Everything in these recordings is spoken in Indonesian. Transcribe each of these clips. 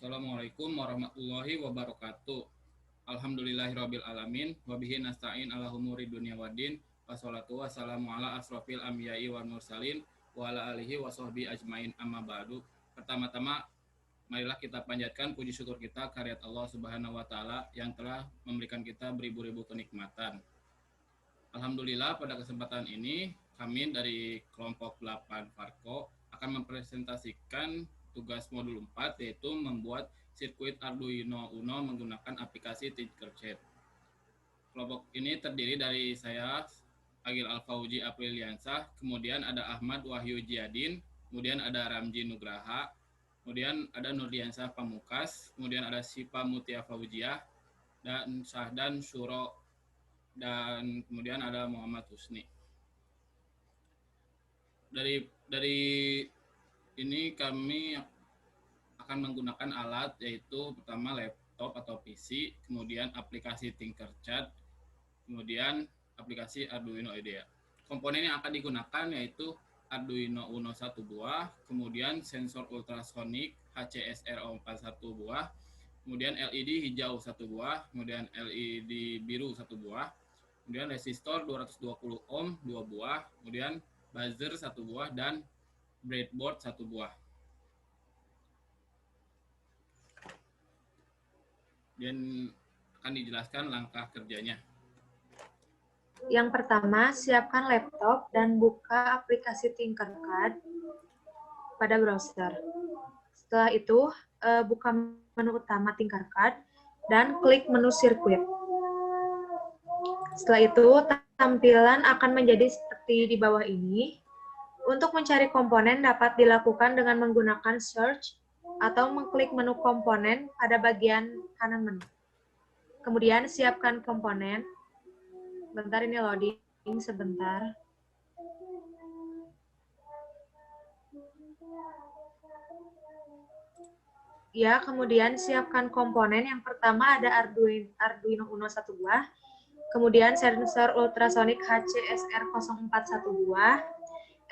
Assalamualaikum warahmatullahi wabarakatuh. Alhamdulillahirabbil alamin wa bihi nasta'in ala umuri dunya waddin. Wassalatu wassalamu ala asrofil anbiya'i wal mursalin wa ala alihi wa sahbihi ajmain amma ba'du. Pertama-tama marilah kita panjatkan puji syukur kita kehadirat Allah Subhanahu wa taala yang telah memberikan kita beribu-ribu kenikmatan. Alhamdulillah pada kesempatan ini kami dari kelompok 8 Farko akan mempresentasikan tugas modul 4 yaitu membuat sirkuit Arduino Uno menggunakan aplikasi Tinkercad. Kelompok ini terdiri dari saya, Agil Alfauji Apriliansah, kemudian ada Ahmad Wahyu Jiadin, kemudian ada Ramji Nugraha, kemudian ada Nurdiansah Pamukas, kemudian ada Sipa Mutia Faujiah, dan Syahdan Syuro, dan kemudian ada Muhammad Husni. Dari ini kami akan menggunakan alat yaitu pertama laptop atau PC, kemudian aplikasi Tinkercad, kemudian aplikasi Arduino IDEA. Komponen yang akan digunakan yaitu Arduino Uno 1 buah, kemudian sensor ultrasonik HCSR4 1 buah, kemudian LED hijau 1 buah, kemudian LED biru 1 buah, kemudian resistor 220 ohm 2 buah, kemudian buzzer 1 buah, dan breadboard 1 buah. Dan akan dijelaskan langkah kerjanya. Yang pertama, siapkan laptop dan buka aplikasi Tinkercad pada browser. Setelah itu, buka menu utama Tinkercad dan klik menu sirkuit. Setelah itu, tampilan akan menjadi seperti di bawah ini. Untuk mencari komponen dapat dilakukan dengan menggunakan search atau mengklik menu komponen pada bagian kanan menu. Kemudian siapkan komponen. Bentar, ini loading sebentar. Ya, kemudian siapkan komponen. Yang pertama ada Arduino Uno 1 buah, kemudian sensor ultrasonic HCSR04 1 buah,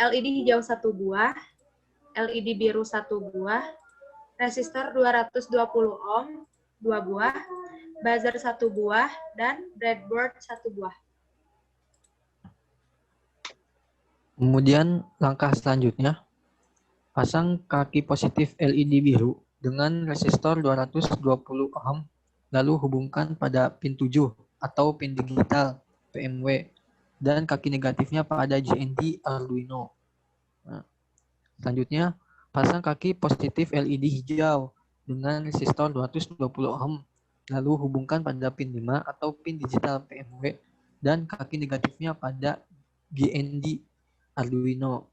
LED hijau 1 buah, LED biru 1 buah, resistor 220 ohm 2 buah, buzzer 1 buah, dan breadboard 1 buah. Kemudian langkah selanjutnya, pasang kaki positif LED biru dengan resistor 220 ohm, lalu hubungkan pada pin 7 atau pin digital PMW dan kaki negatifnya pada JND Arduino. Selanjutnya, pasang kaki positif LED hijau dengan resistor 220 ohm, lalu hubungkan pada pin 5 atau pin digital PMW dan kaki negatifnya pada GND Arduino.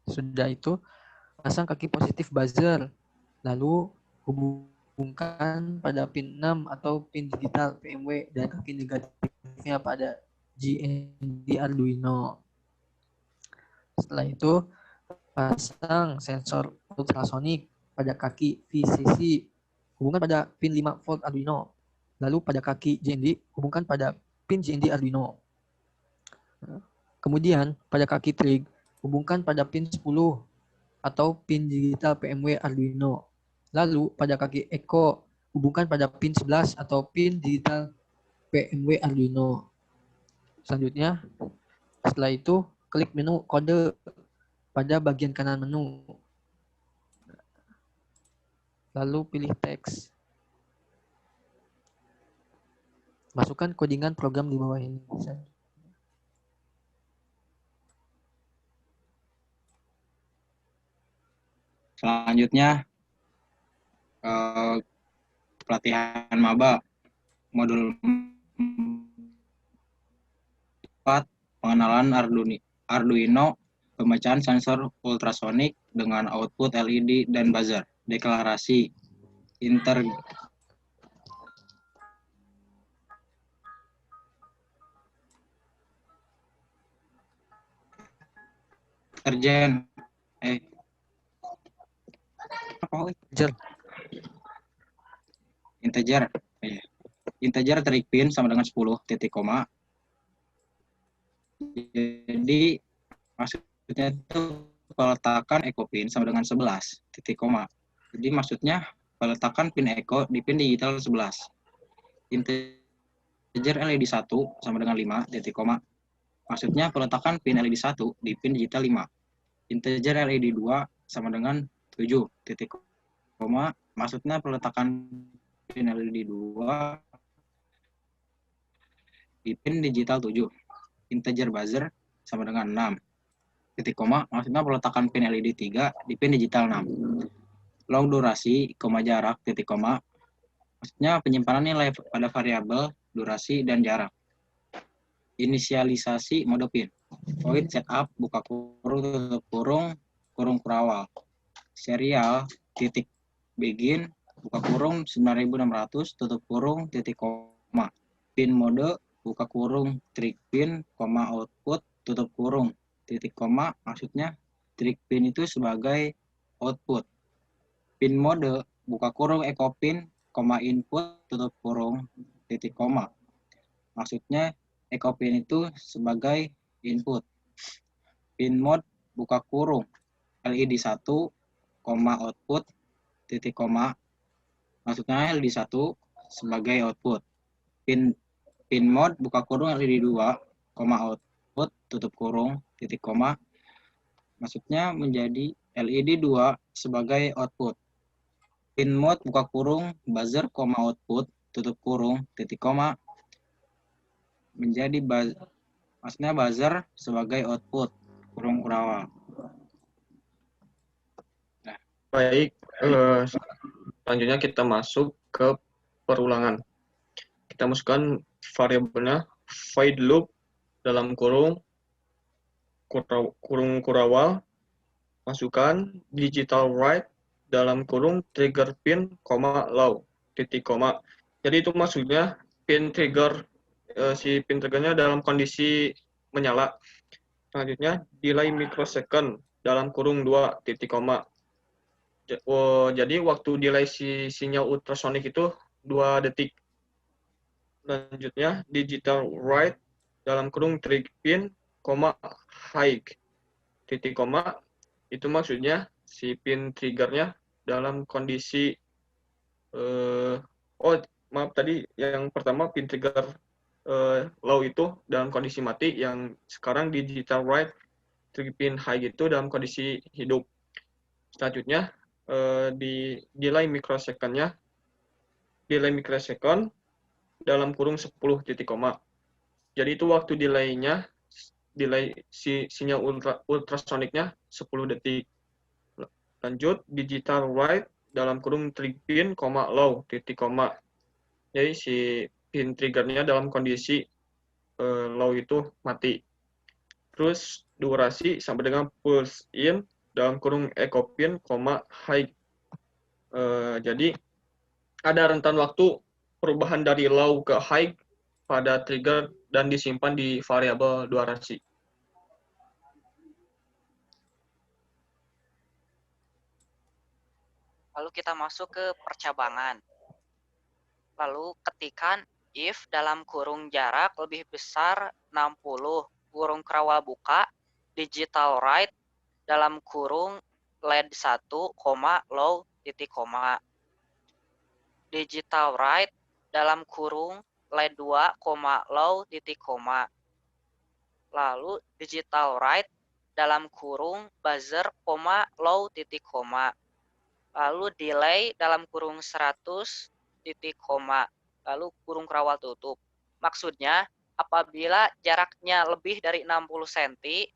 Sudah itu, pasang kaki positif buzzer, lalu hubungkan pada pin 6 atau pin digital PMW dan kaki negatifnya pada GND Arduino. Setelah itu, pasang sensor ultrasonik pada kaki VCC, hubungkan pada pin 5 volt Arduino. Lalu pada kaki JND, hubungkan pada pin JND Arduino. Kemudian pada kaki trig, hubungkan pada pin 10 atau pin digital PMW Arduino. Lalu pada kaki echo, hubungkan pada pin 11 atau pin digital PMW Arduino. Selanjutnya, setelah itu klik menu kode pada bagian kanan menu. Lalu pilih teks. Masukkan kodingan program di bawah ini. Selanjutnya, pelatihan maba modul 4, pengenalan Arduino, pemecahan sensor ultrasonik dengan output LED dan buzzer, deklarasi integer trig pin sama dengan 10 titik koma. Jadi maksudnya itu peletakan echo pin sama dengan 11 titik koma. Jadi maksudnya peletakan pin echo di pin digital 11. Integer LED 1 sama dengan 5, titik koma. Maksudnya peletakan pin LED 1 di pin digital 5. Integer LED 2 sama dengan 7, titik koma. Maksudnya peletakan pin LED 2 di pin digital 7. Integer buzzer sama dengan 6, titik koma. Maksudnya peletakan pin LED 3 di pin digital 6. Long durasi, jarak, titik koma. Maksudnya penyimpanan nilai pada variabel, durasi, dan jarak. Inisialisasi mode pin. Void setup, buka kurung, tutup kurung, kurung kurawal. Serial, titik begin, buka kurung 9600, tutup kurung, titik koma. Pin mode, buka kurung, trig pin, koma output, tutup kurung, titik koma. Maksudnya trig pin itu sebagai output. Pin mode, buka kurung echo pin, koma input, tutup kurung, titik koma. Maksudnya echo pin itu sebagai input. Pin mode, buka kurung, LED 1, koma output, titik koma. Maksudnya LED 1 sebagai output. Pin mode, buka kurung LED 2, koma output, tutup kurung, titik koma. Maksudnya menjadi LED 2 sebagai output. Pin mode, buka kurung, buzzer, koma output, tutup kurung, titik koma. Menjadi maksudnya buzzer sebagai output, kurung kurawal. Baik, selanjutnya kita masuk ke perulangan. Kita masukkan variabelnya void loop dalam kurung kurawal, masukkan digital write dalam kurung trigger pin, low, titik koma. Jadi itu maksudnya pin trigger, si pin triggernya dalam kondisi menyala. Selanjutnya delay microsecond dalam kurung 2, titik koma. Jadi waktu delay si sinyal ultrasonik itu 2 detik. Selanjutnya digital write dalam kurung trig pin, high, titik koma. Itu maksudnya si pin triggernya dalam kondisi maaf tadi yang pertama pin trigger low itu dalam kondisi mati, yang sekarang digital write trig pin high itu dalam kondisi hidup. Selanjutnya di delay microsecond dalam kurung 10, titik koma. Jadi itu waktu delay sinyal ultrasoniknya 10 detik. Lanjut digital write dalam kurung trig pin, low, titik koma. Jadi si pin triggernya dalam kondisi low itu mati. Terus durasi sampai dengan pulse in dalam kurung echo pin, high. Jadi ada rentan waktu perubahan dari low ke high pada trigger dan disimpan di variabel durasi. Lalu kita masuk ke percabangan. Lalu ketikkan if dalam kurung jarak lebih besar 60, kurung kerawal buka, digital write dalam kurung LED 1, low, titik koma. Digital write dalam kurung LED 2, low, titik koma. Lalu digital write dalam kurung buzzer, low, titik koma. Lalu delay dalam kurung 100, titik koma. Lalu kurung kerawal tutup. Maksudnya apabila jaraknya lebih dari 60 cm,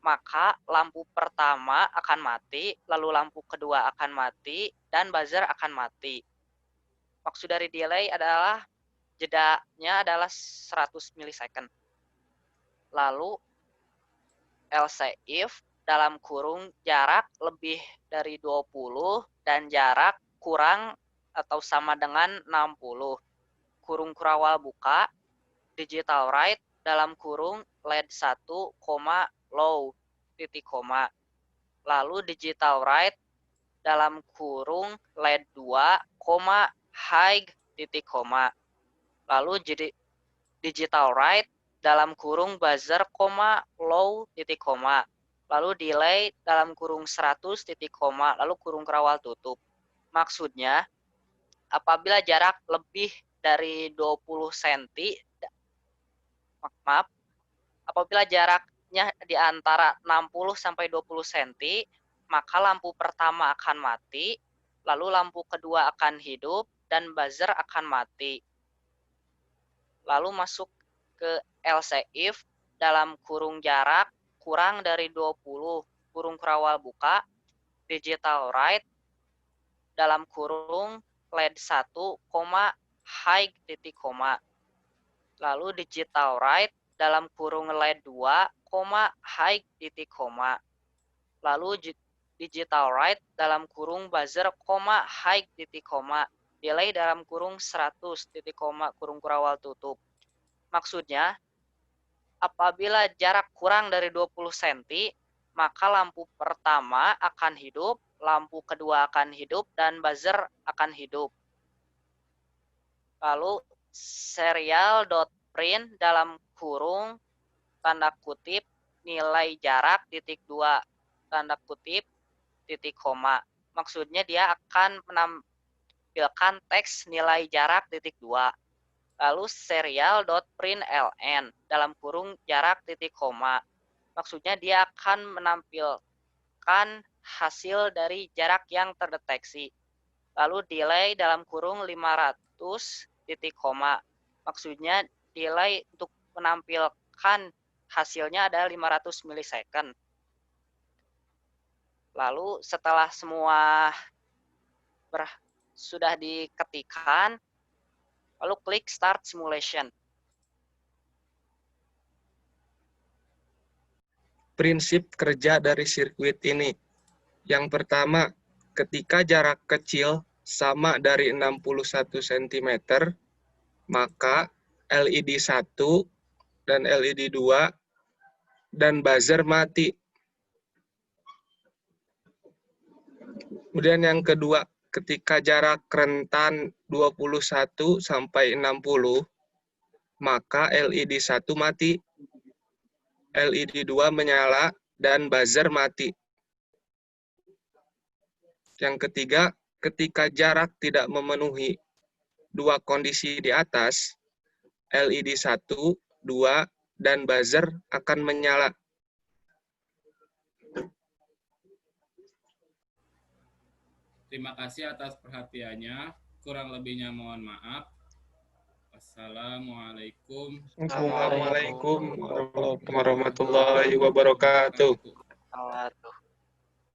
maka lampu pertama akan mati, lalu lampu kedua akan mati, dan buzzer akan mati. Maksud dari delay adalah jedanya adalah 100 milisecond. Lalu else if dalam kurung jarak lebih dari 20 dan jarak kurang atau sama dengan 60. Kurung kurawal buka, digital write dalam kurung LED 1, low, titik koma. Lalu digital write dalam kurung LED 2, high, titik koma. Lalu digital write dalam kurung buzzer, low, titik koma. Lalu delay dalam kurung 100, titik koma. Lalu kurung kerawal tutup. Maksudnya, apabila jarak lebih dari 20 cm, maaf, apabila jaraknya di antara 60 sampai 20 cm, maka lampu pertama akan mati, lalu lampu kedua akan hidup, dan buzzer akan mati. Lalu masuk ke else if dalam kurung jarak kurang dari 20, kurung kurawal buka, digital write dalam kurung LED 1, high titik koma. Lalu digital write dalam kurung LED 2, high titik koma. Lalu digital write dalam kurung buzzer, high titik koma. Delay dalam kurung 100 titik koma kurung kurawal tutup. Maksudnya, apabila jarak kurang dari 20 cm, maka lampu pertama akan hidup, lampu kedua akan hidup, dan buzzer akan hidup. Lalu serial.print dalam kurung tanda kutip nilai jarak titik 2 tanda kutip titik koma. Maksudnya dia akan menampilkan teks nilai jarak titik 2. Lalu serial.println dalam kurung jarak titik koma. Maksudnya dia akan menampilkan hasil dari jarak yang terdeteksi. Lalu delay dalam kurung 500 titik koma. Maksudnya delay untuk menampilkan hasilnya adalah 500 milisecond. Lalu setelah semua sudah diketikkan, lalu klik Start Simulation. Prinsip kerja dari sirkuit ini. Yang pertama, ketika jarak kecil sama dari 61 cm, maka LED 1 dan LED 2 dan buzzer mati. Kemudian yang kedua, ketika jarak rentan 21 sampai 60, maka LED 1 mati, LED 2 menyala, dan buzzer mati. Yang ketiga, ketika jarak tidak memenuhi dua kondisi di atas, LED 1, 2, dan buzzer akan menyala. Terima kasih atas perhatiannya. Kurang lebihnya mohon maaf. Assalamualaikum Assalamualaikum warahmatullahi wabarakatuh.